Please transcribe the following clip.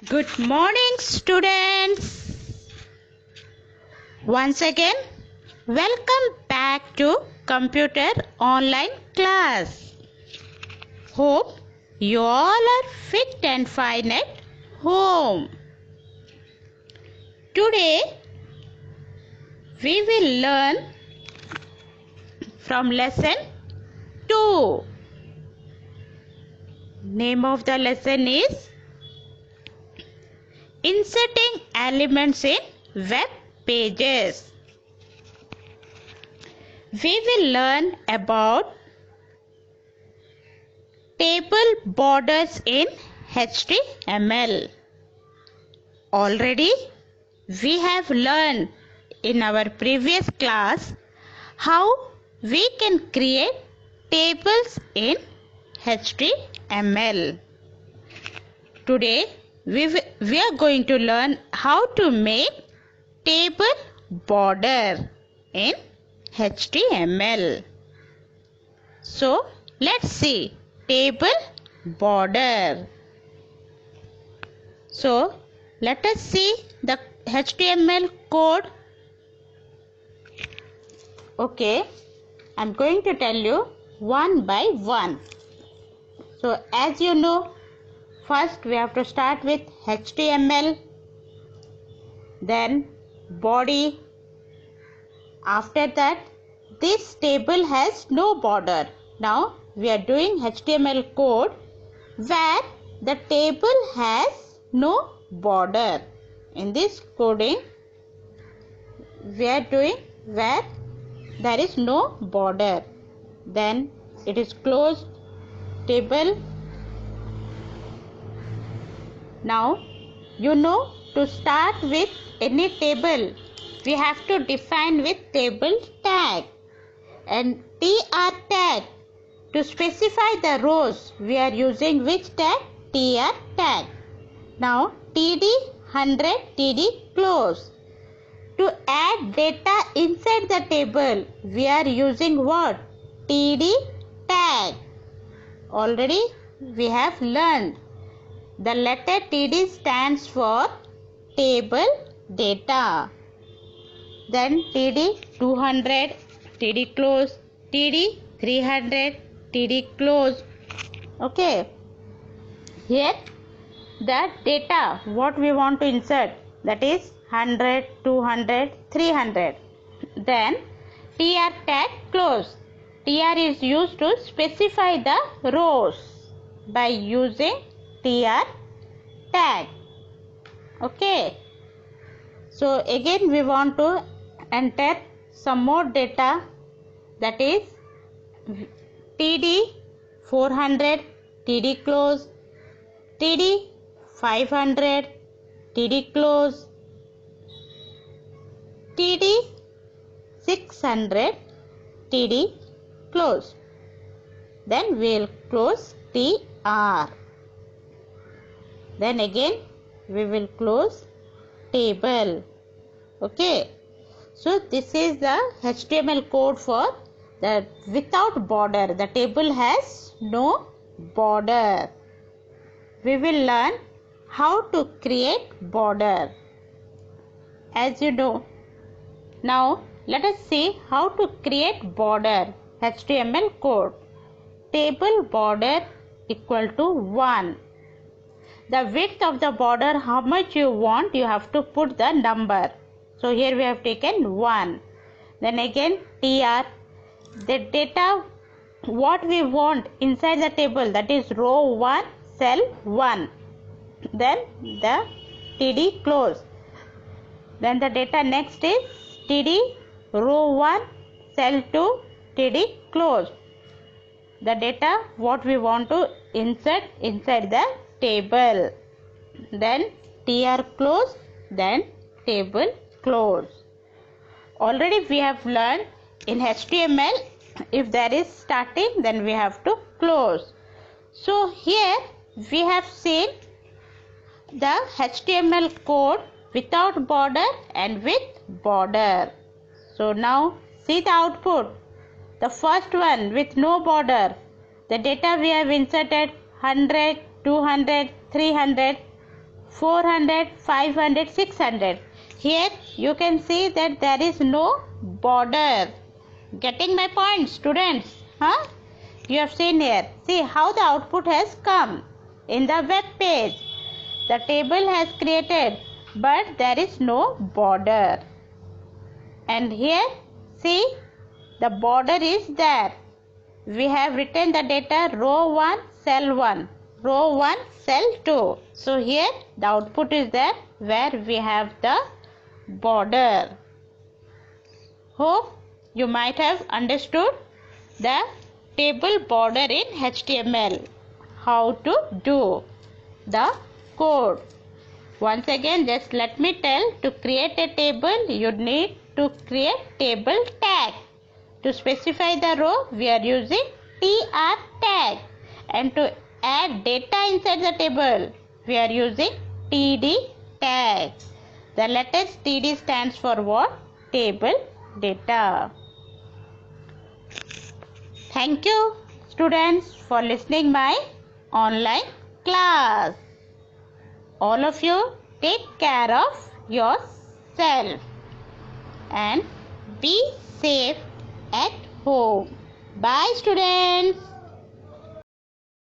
Good morning, students. Once again, welcome back to computer online class. Hope you all are fit and fine at home. Today, we will learn from lesson 2. Name of the lesson is Inserting Elements in Web Pages. We will learn about table borders in HTML. Already we have learned in our previous class how we can create tables in HTML. Today we are going to learn how to make table border in HTML. So let's see table border. So let us see the HTML code. Okay, I'm going to tell you one by one. So as you know, first we have to start with HTML, then body. After that, this table has no border. Now we are doing HTML code where the table has no border. In this coding, we are doing where there is no border. Then it is closed table. Now you know, to start with any table we have to define with table tag, and tr tag to specify the rows we are using which tag? Tr tag. Now td 100 td close. To add data inside the table we are using what? Td tag. Already we have learned the letter TD stands for table data. Then TD 200 TD close, TD 300 TD close. Okay. Here the data what we want to insert, that is 100, 200, 300. Then TR tag close. TR is used to specify the rows by using TR tag. Okay. So again we want to enter some more data, that is TD 400 TD close, TD 500 TD close, TD 600 TD close. Then we will close TR. Then again we will close table. Okay. So this is the HTML code for the without border. The table has no border. We will learn how to create border. As you know, now let us see how to create border. HTML code. Table border equal to 1. The width of the border, how much you want, you have to put the number. So here we have taken 1. Then again TR, the data what we want inside the table, that is row 1 cell 1. Then the TD close. Then the data next is TD row 1 cell 2 TD close. The data what we want to insert inside the table. Then TR close, then table close. Already we have learned in HTML, if there is starting then we have to close. So here we have seen the HTML code without border and with border. So now see the output. The first one with no border, the data we have inserted 100, 200, 300, 400, 500, 600. Here you can see that there is no border. Getting my point, students? Huh? You have seen here. See how the output has come in the web page. The table has created, but there is no border. And here, see, the border is there. We have written the data row 1, cell 1, row 1, cell 2. So here the output is there where we have the border. Hope you might have understood the table border in HTML. How to do the code. Once again, just let me tell, to create a table, you need to create table tag. To specify the row, we are using tr tag. And to add data inside the table, we are using td tag. The letters td stands for what? Table data. Thank you, students, for listening my online class. All of you take care of yourself and be safe at home. Bye, students.